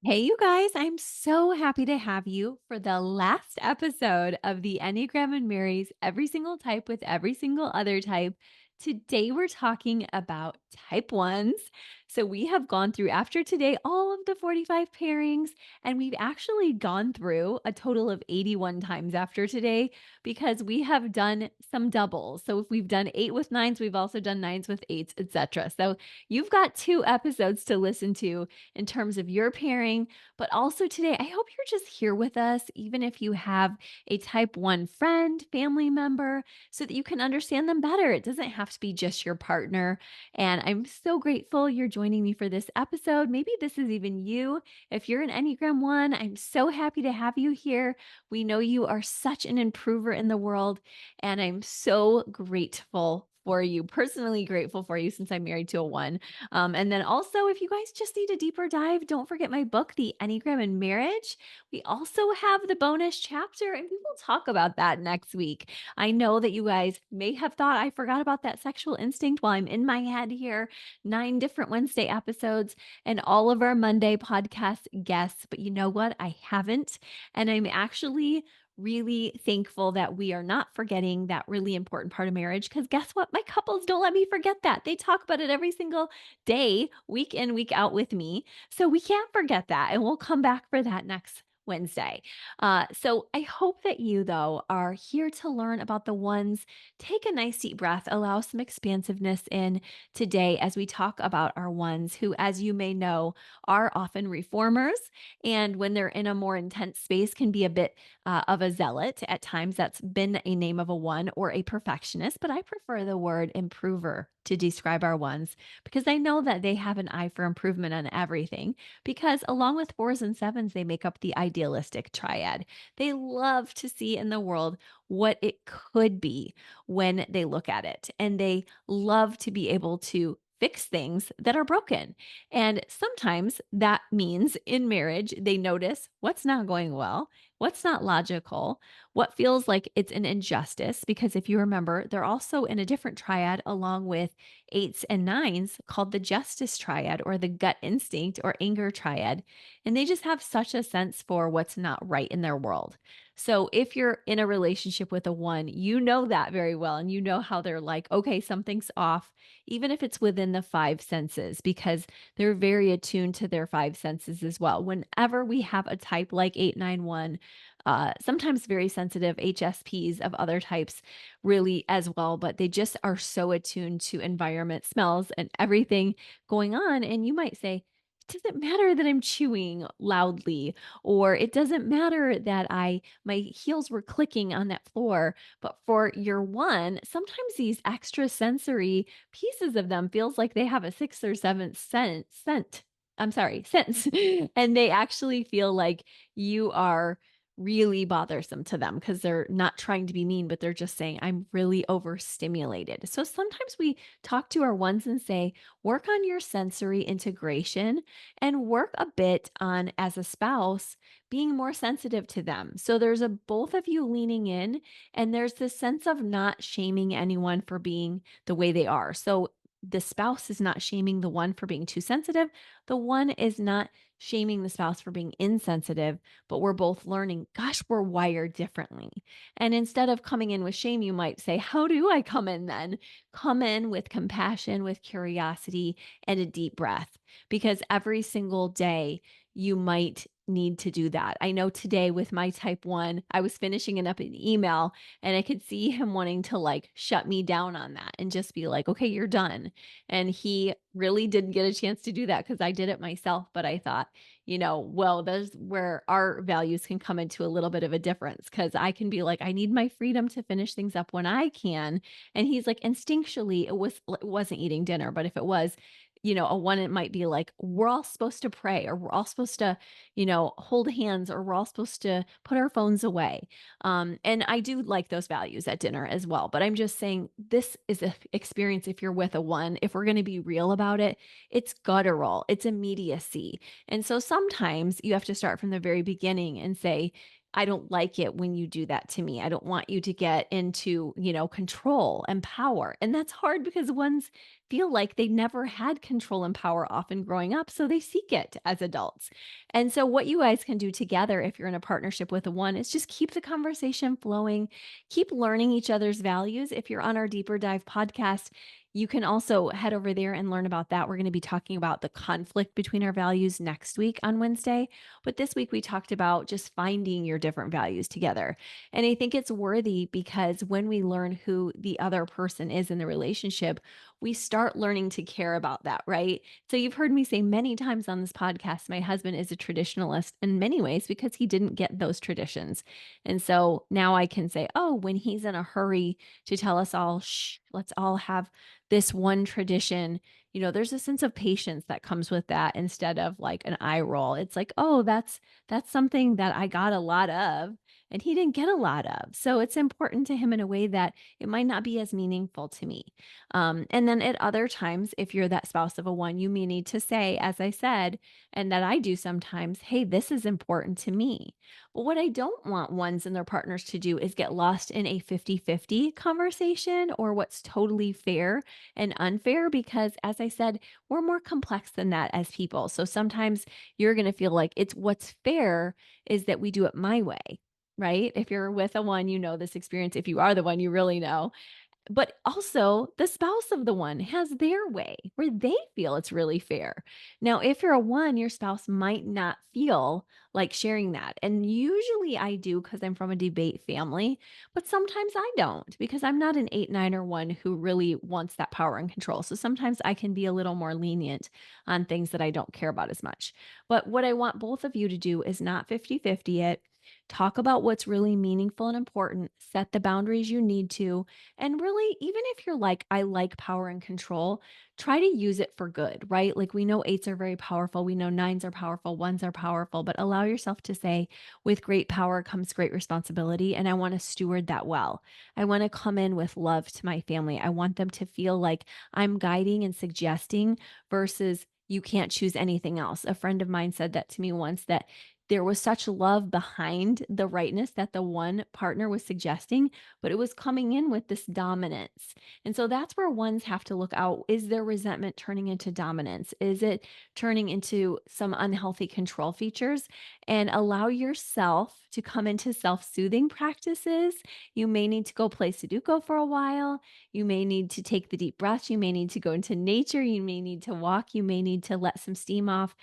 Hey, you guys, I'm so happy to have you for the last episode of the Enneagram and Mary's Every Single Type with Every Single Other Type. Today, we're talking about type ones. So, we have gone through after today all of the 45 pairings, and we've actually gone through a total of 81 times after today because we have done some doubles. So, if we've done eight with nines, we've also done nines with eights, etc. So, you've got two episodes to listen to in terms of your pairing. But also today, I hope you're just here with us, even if you have a type 1 friend, family member, so that you can understand them better. It doesn't have to be just your partner. And I'm so grateful you're joining me for this episode. Maybe this is even you. If you're an Enneagram 1, I'm so happy to have you here. We know you are such an improver in the world, and I'm so grateful for you, personally grateful for you since I'm married to a 1. And then also, if you guys just need a deeper dive, don't forget my book, The Enneagram and Marriage. We also have the bonus chapter, and we will talk about that next week. I know that you guys may have thought I forgot about that sexual instinct while I'm in my head here. 9 different Wednesday episodes and all of our Monday podcast guests. But you know what? I haven't. And I'm actually really thankful that we are not forgetting that really important part of marriage because guess what? My couples don't let me forget that. They talk about it every single day, week in, week out with me. So we can't forget that. And we'll come back for that next Wednesday. So I hope that you, though, are here to learn about the ones. Take a nice deep breath, allow some expansiveness in today as we talk about our ones who, as you may know, are often reformers. And when they're in a more intense space, can be a bit of a zealot. At times, that's been a name of a 1 or a perfectionist, but I prefer the word improver to describe our ones because I know that they have an eye for improvement on everything. Because along with 4s and 7s, they make up the idealistic triad. They love to see in the world what it could be when they look at it, and they love to be able to fix things that are broken. And sometimes that means in marriage, they notice what's not going well, what's not logical, what feels like it's an injustice. Because if you remember, they're also in a different triad along with 8s and 9s called the justice triad or the gut instinct or anger triad. And they just have such a sense for what's not right in their world. So if you're in a relationship with a 1, you know that very well. And you know how they're like, okay, something's off, even if it's within the 5 senses, because they're very attuned to their 5 senses as well. Whenever we have a type like 891, sometimes very sensitive HSPs of other types really as well, but they just are so attuned to environment, smells, and everything going on. And you might say, it doesn't matter that I'm chewing loudly, or it doesn't matter that my heels were clicking on that floor. But for your 1, sometimes these extra sensory pieces of them feels like they have a sixth or seventh sense. And they actually feel like you are really bothersome to them because they're not trying to be mean, but they're just saying, I'm really overstimulated. So sometimes we talk to our 1s and say, work on your sensory integration and work a bit on, as a spouse, being more sensitive to them. So there's a both of you leaning in, and there's this sense of not shaming anyone for being the way they are. So the spouse is not shaming the 1 for being too sensitive. The 1 is not shaming the spouse for being insensitive, but we're both learning, gosh, we're wired differently. And instead of coming in with shame, you might say, how do I come in then? Come in with compassion, with curiosity, and a deep breath, because every single day you might need to do that. I know today with my type 1, I was finishing up an email and I could see him wanting to like shut me down on that and just be like, okay, you're done. And he really didn't get a chance to do that because I did it myself. But I thought, well, there's where our values can come into a little bit of a difference because I can be like, I need my freedom to finish things up when I can. And he's like, instinctually, it wasn't eating dinner, but if it was, a 1, it might be like, we're all supposed to pray, or we're all supposed to, hold hands, or we're all supposed to put our phones away. And I do like those values at dinner as well. But I'm just saying this is an experience if you're with a 1, if we're going to be real about it, it's guttural, it's immediacy. And so sometimes you have to start from the very beginning and say, I don't like it when you do that to me. I don't want you to get into, control and power. And that's hard because 1s feel like they never had control and power often growing up, so they seek it as adults. And so, what you guys can do together if you're in a partnership with a one is just keep the conversation flowing, keep learning each other's values. If you're on our Deeper Dive podcast, you can also head over there and learn about that. We're going to be talking about the conflict between our values next week on Wednesday. But this week, we talked about just finding your different values together. And I think it's worthy because when we learn who the other person is in the relationship, we start learning to care about that, right? So you've heard me say many times on this podcast, my husband is a traditionalist in many ways because he didn't get those traditions. And so now I can say, oh, when he's in a hurry to tell us all, shh, let's all have this one tradition, there's a sense of patience that comes with that instead of like an eye roll. It's like, oh, that's something that I got a lot of and he didn't get a lot of. So it's important to him in a way that it might not be as meaningful to me. And then at other times, if you're that spouse of a one, you may need to say, as I said, and that I do sometimes, hey, this is important to me. But what I don't want ones and their partners to do is get lost in a 50-50 conversation or what's totally fair and unfair, because as I said, we're more complex than that as people. So sometimes you're going to feel like it's what's fair is that we do it my way. Right. If you're with a one, you know this experience. If you are the one, you really know. But also, the spouse of the one has their way where they feel it's really fair. Now, if you're a one, your spouse might not feel like sharing that. And usually I do because I'm from a debate family, but sometimes I don't because I'm not an eight, nine, or one who really wants that power and control. So sometimes I can be a little more lenient on things that I don't care about as much. But what I want both of you to do is not 50-50 it. Talk about what's really meaningful and important, set the boundaries you need to, and really, even if you're like, I like power and control, try to use it for good, right? Like we know eights are very powerful. We know nines are powerful. Ones are powerful, but allow yourself to say, with great power comes great responsibility. And I want to steward that well. I want to come in with love to my family. I want them to feel like I'm guiding and suggesting versus you can't choose anything else. A friend of mine said that to me once that there was such love behind the rightness that the one partner was suggesting, but it was coming in with this dominance. And so that's where ones have to look out. Is their resentment turning into dominance? Is it turning into some unhealthy control features? And allow yourself to come into self soothing practices. You may need to go play Sudoku for a while. You may need to take the deep breaths. You may need to go into nature. You may need to walk. You may need to let some steam off,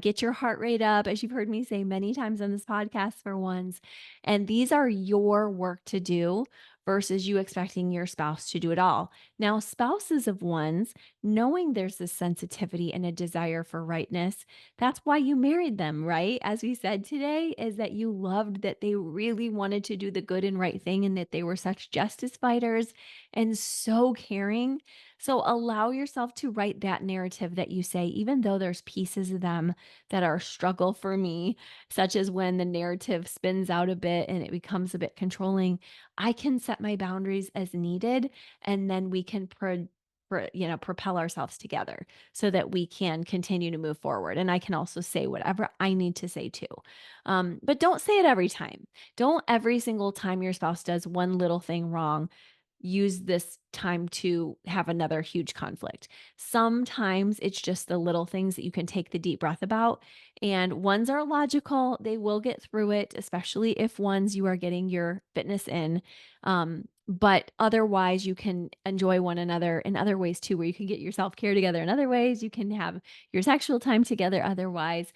get your heart rate up, as you've heard me say many times on this podcast for ones. And these are your work to do versus you expecting your spouse to do it all. Now, spouses of ones, knowing there's this sensitivity and a desire for rightness, that's why you married them, right? As we said today, is that you loved that they really wanted to do the good and right thing and that they were such justice fighters and so caring. So allow yourself to write that narrative that you say, even though there's pieces of them that are a struggle for me, such as when the narrative spins out a bit and it becomes a bit controlling, I can set my boundaries as needed, and then we can propel ourselves together so that we can continue to move forward. And I can also say whatever I need to say too. But don't say it every time. Don't every single time your spouse does one little thing wrong use this time to have another huge conflict. Sometimes it's just the little things that you can take the deep breath about. And ones are logical, they will get through it, especially if ones you are getting your fitness in. But otherwise, you can enjoy one another in other ways too, where you can get your self care together in other ways. You can have your sexual time together otherwise.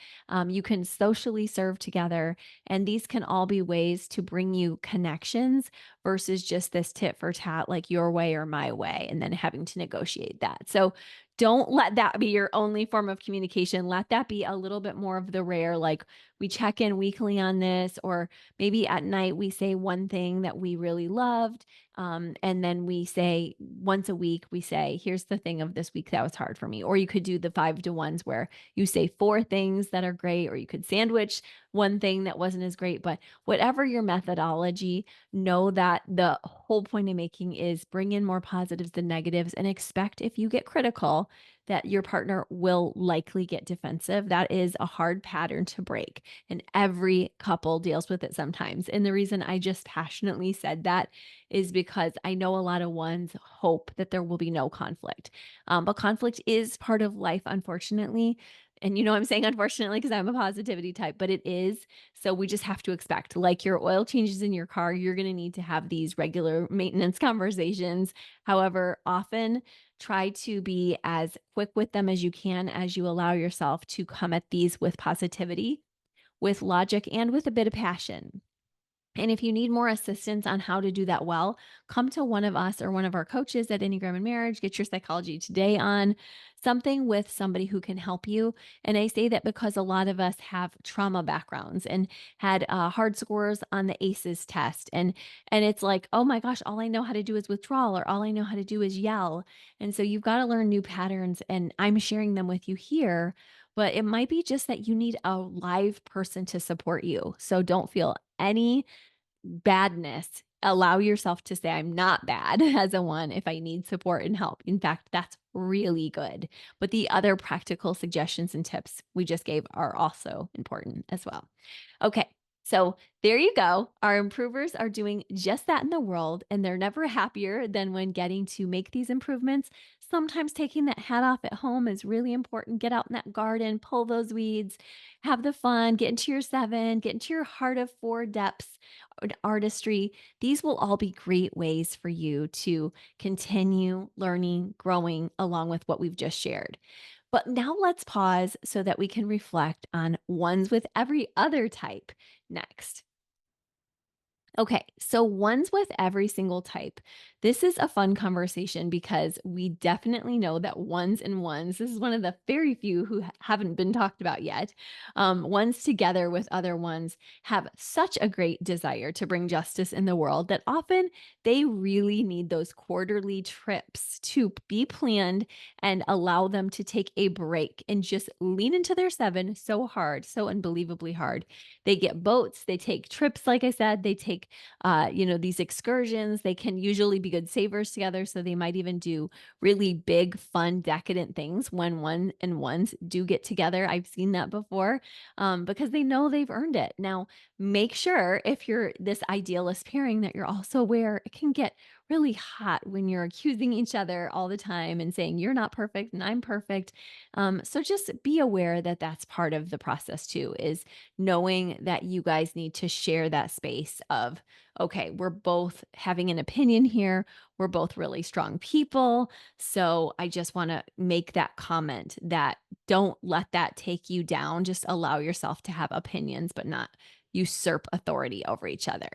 You can socially serve together. And these can all be ways to bring you connections versus just this tit for tat, like your way or my way, and then having to negotiate that. So don't let that be your only form of communication. Let that be a little bit more of the rare, like we check in weekly on this, or maybe at night we say one thing that we really loved. And then we say once a week, we say, here's the thing of this week that was hard for me. Or you could do the 5-to-1s where you say four things that are great, or you could sandwich one thing that wasn't as great. But whatever your methodology, know that the whole point of making is bring in more positives than negatives and expect if you get critical that your partner will likely get defensive. That is a hard pattern to break. And every couple deals with it sometimes. And the reason I just passionately said that is because I know a lot of ones hope that there will be no conflict. But conflict is part of life, unfortunately. And I'm saying unfortunately because I'm a positivity type, but it is. So we just have to expect, like your oil changes in your car, you're going to need to have these regular maintenance conversations. However, often try to be as quick with them as you can as you allow yourself to come at these with positivity, with logic, and with a bit of passion. And if you need more assistance on how to do that well, come to one of us or one of our coaches at Enneagram and Marriage. Get your Psychology Today on, something with somebody who can help you. And I say that because a lot of us have trauma backgrounds and had hard scores on the ACEs test, and it's like, oh my gosh, all I know how to do is withdrawal, or all I know how to do is yell. And so you've got to learn new patterns, and I'm sharing them with you here. But it might be just that you need a live person to support you. So don't feel any badness. Allow yourself to say, I'm not bad as a one if I need support and help. In fact, that's really good. But the other practical suggestions and tips we just gave are also important as well. Okay. So there you go. Our improvers are doing just that in the world, and they're never happier than when getting to make these improvements. Sometimes taking that hat off at home is really important. Get out in that garden, pull those weeds, have the fun, get into your seven, get into your heart of four depths artistry. These will all be great ways for you to continue learning, growing along with what we've just shared. But now let's pause so that we can reflect on ones with every other type next. Okay, so ones with every single type. This is a fun conversation because we definitely know that ones and ones, this is one of the very few who haven't been talked about yet. Ones together with other ones have such a great desire to bring justice in the world that often they really need those quarterly trips to be planned and allow them to take a break and just lean into their seven so hard, so unbelievably hard. They get boats, they take trips, like I said, they take these excursions. They can usually be good savers together. So they might even do really big, fun, decadent things when one and ones do get together. I've seen that before because they know they've earned it. Now, make sure if you're this idealist pairing that you're also aware it can get really hot when you're accusing each other all the time and saying, you're not perfect and I'm perfect. So just be aware that that's part of the process too, is knowing that you guys need to share that space of, okay, we're both having an opinion here. We're both really strong people. So I just want to make that comment that don't let that take you down. Just allow yourself to have opinions, but not usurp authority over each other.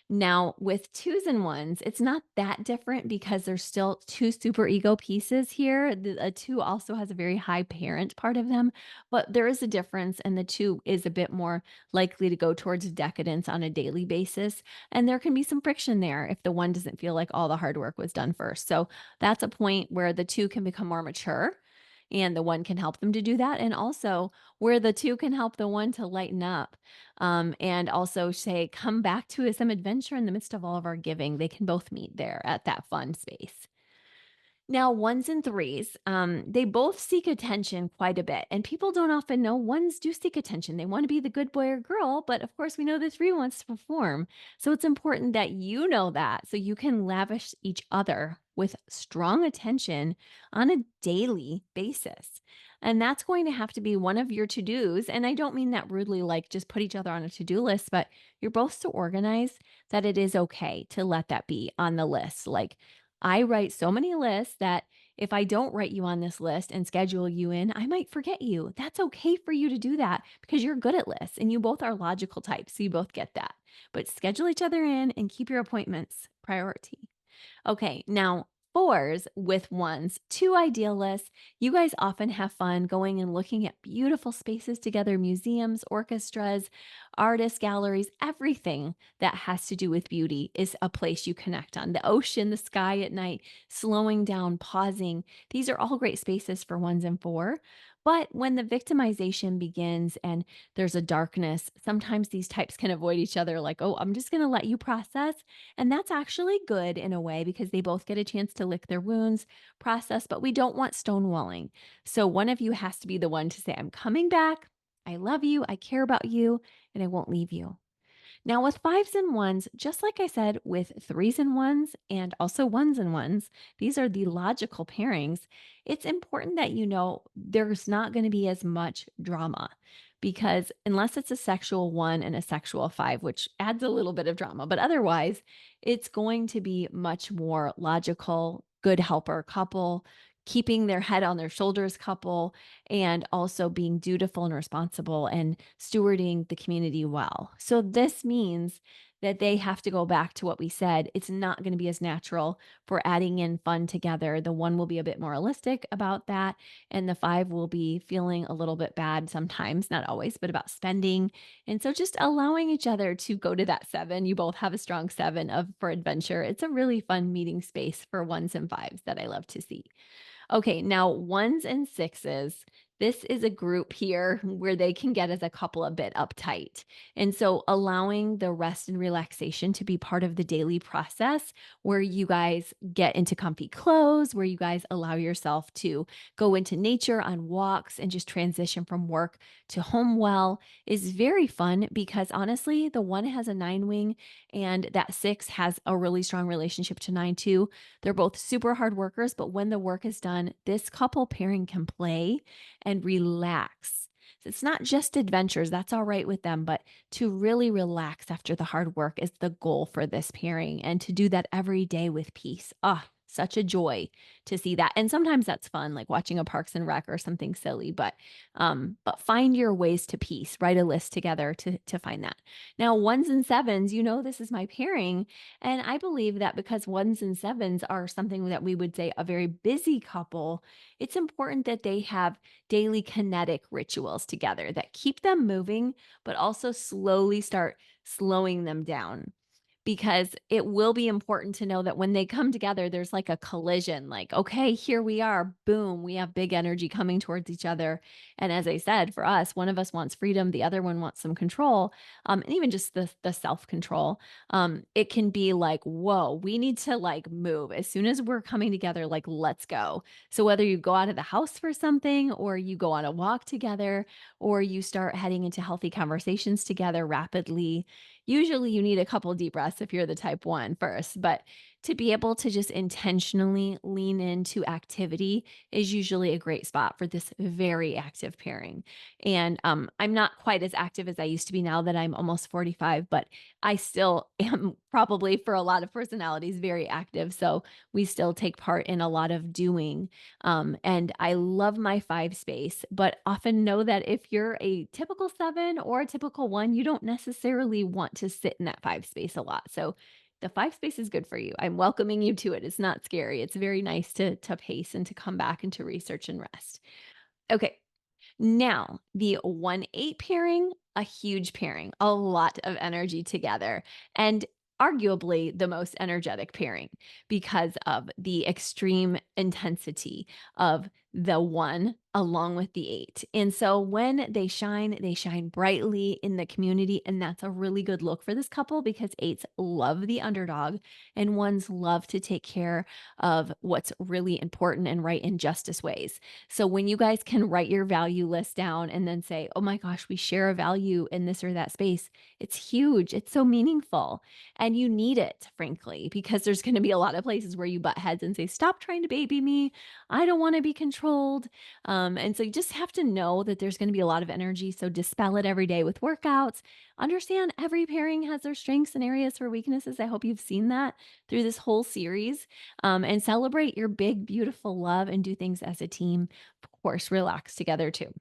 Now, with twos and ones, it's not that different because there's still two super ego pieces here. A two also has a very high parent part of them, but there is a difference, and the two is a bit more likely to go towards decadence on a daily basis. And there can be some friction there if the one doesn't feel like all the hard work was done first. So that's a point where the two can become more mature. And the one can help them to do that. And also where the two can help the one to lighten up and also say, come back to some adventure in the midst of all of our giving. They can both meet there at that fun space. Now, ones and threes, they both seek attention quite a bit. And people don't often know ones do seek attention. They want to be the good boy or girl, but of course, we know the three wants to perform. So it's important that you know that so you can lavish each other with strong attention on a daily basis. And that's going to have to be one of your to dos. And I don't mean that rudely, like just put each other on a to do list, but you're both so organized that it is okay to let that be on the list. Like, I write so many lists that if I don't write you on this list and schedule you in, I might forget you. That's okay for you to do that because you're good at lists and you both are logical types. So you both get that. But schedule each other in and keep your appointments priority. Okay, now fours with ones, two idealists. You guys often have fun going and looking at beautiful spaces together, museums, orchestras, artist galleries, everything that has to do with beauty is a place you connect on. The ocean, the sky at night, slowing down, pausing. These are all great spaces for ones and four. But when the victimization begins and there's a darkness, sometimes these types can avoid each other, like, oh, I'm just going to let you process. And that's actually good in a way because they both get a chance to lick their wounds, process, but we don't want stonewalling. So one of you has to be the one to say, I'm coming back. I love you. I care about you, and I won't leave you. Now, with fives and ones, just like I said, with threes and ones, and also ones and ones, these are the logical pairings. It's important that you know there's not going to be as much drama because unless it's a sexual one and a sexual five, which adds a little bit of drama, but otherwise, it's going to be much more logical, good helper couple. Keeping their head on their shoulders, couple, and also being dutiful and responsible and stewarding the community well. So this means that they have to go back to what we said. It's not going to be as natural for adding in fun together. The one will be a bit moralistic about that, and the five will be feeling a little bit bad sometimes, not always, but about spending. And so just allowing each other to go to that seven. You both have a strong seven of for adventure. It's a really fun meeting space for ones and fives that I love to see. Okay, now ones and sixes. This is a group here where they can get as a couple a bit uptight. And so allowing the rest and relaxation to be part of the daily process where you guys get into comfy clothes, where you guys allow yourself to go into nature on walks and just transition from work to home well is very fun because honestly, the one has a nine wing and that six has a really strong relationship to nine too. They're both super hard workers, but when the work is done, this couple pairing can play and relax. So it's not just adventures, that's all right with them, but to really relax after the hard work is the goal for this pairing and to do that every day with peace. Ah, such a joy to see that. And sometimes that's fun, like watching a Parks and Rec or something silly, but find your ways to peace. Write a list together to find that. Now, ones and sevens, you know this is my pairing, and I believe that because ones and sevens are something that we would say a very busy couple, it's important that they have daily kinetic rituals together that keep them moving, but also slowly start slowing them down because it will be important to know that when they come together, there's like a collision, like, okay, here we are, boom, we have big energy coming towards each other. And as I said, for us, one of us wants freedom, the other one wants some control, and even just the self control. It can be like, whoa, we need to like move as soon as we're coming together, like, let's go. So whether you go out of the house for something, or you go on a walk together, or you start heading into healthy conversations together rapidly, usually you need a couple deep breaths if you're the type one first, but to be able to just intentionally lean into activity is usually a great spot for this very active pairing. And I'm not quite as active as I used to be now that I'm almost 45, but I still am probably for a lot of personalities very active. So we still take part in a lot of doing. And I love my five space, but often know that if you're a typical seven or a typical one, you don't necessarily want to sit in that five space a lot. So the five space is good for you. I'm welcoming you to it. It's not scary. It's very nice to pace and to come back and to research and rest. Okay, now, the 1-8 pairing, a huge pairing, a lot of energy together, and arguably the most energetic pairing because of the extreme intensity of the one along with the eight. And so when they shine brightly in the community. And that's a really good look for this couple because eights love the underdog and ones love to take care of what's really important and right in justice ways. So when you guys can write your value list down and then say, oh my gosh, we share a value in this or that space, it's huge. It's so meaningful. And you need it, frankly, because there's going to be a lot of places where you butt heads and say, stop trying to baby me. I don't want to be controlled. And so you just have to know that there's going to be a lot of energy. So dispel it every day with workouts. Understand every pairing has their strengths and areas for weaknesses. I hope you've seen that through this whole series. And celebrate your big, beautiful love and do things as a team. Of course, relax together too.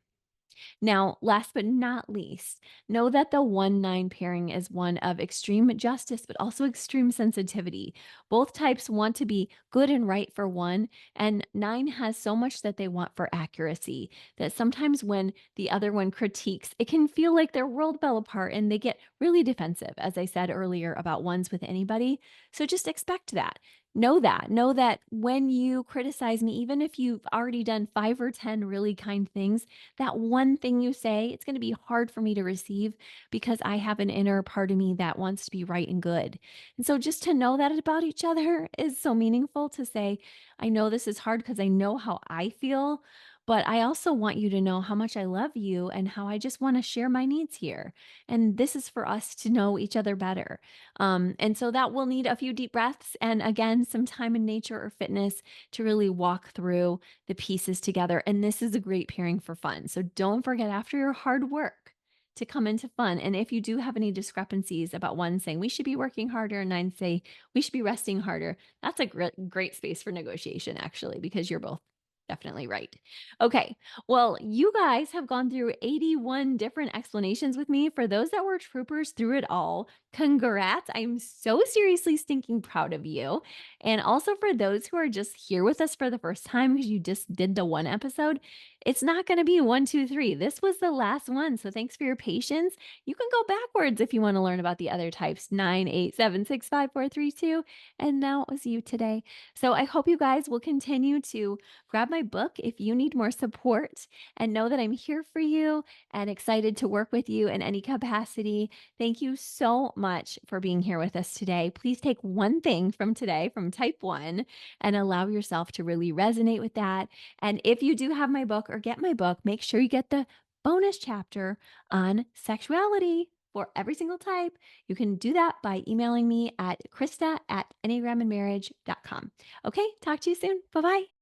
Now, last but not least, know that the 1-9 pairing is one of extreme justice, but also extreme sensitivity. Both types want to be good and right for one, and 9 has so much that they want for accuracy that sometimes when the other one critiques, it can feel like their world fell apart and they get really defensive, as I said earlier about ones with anybody. So just expect that. Know that when you criticize me, even if you've already done 5 or 10 really kind things, that one thing you say, it's going to be hard for me to receive because I have an inner part of me that wants to be right and good. And so just to know that about each other is so meaningful to say, I know this is hard because I know how I feel, but I also want you to know how much I love you and how I just want to share my needs here. And this is for us to know each other better. And so that will need a few deep breaths and again, some time in nature or fitness to really walk through the pieces together. And this is a great pairing for fun. So don't forget after your hard work to come into fun. And if you do have any discrepancies about one saying we should be working harder and nine say we should be resting harder, that's a great space for negotiation, actually, because you're both definitely right. Okay. Well, you guys have gone through 81 different explanations with me. For those that were troopers through it all, congrats. I'm so seriously stinking proud of you. And also for those who are just here with us for the first time because you just did the one episode, it's not going to be one, two, three. This was the last one. So thanks for your patience. You can go backwards if you want to learn about the other types 9, 8, 7, 6, 5, 4, 3, 2. And now it was you today. So I hope you guys will continue to grab my book if you need more support and know that I'm here for you and excited to work with you in any capacity. Thank you so much for being here with us today. Please take one thing from today, from type one, and allow yourself to really resonate with that. And if you do have my book or get my book, make sure you get the bonus chapter on sexuality for every single type. You can do that by emailing me at Krista at enneagramandmarriage.com. Okay, talk to you soon. Bye bye.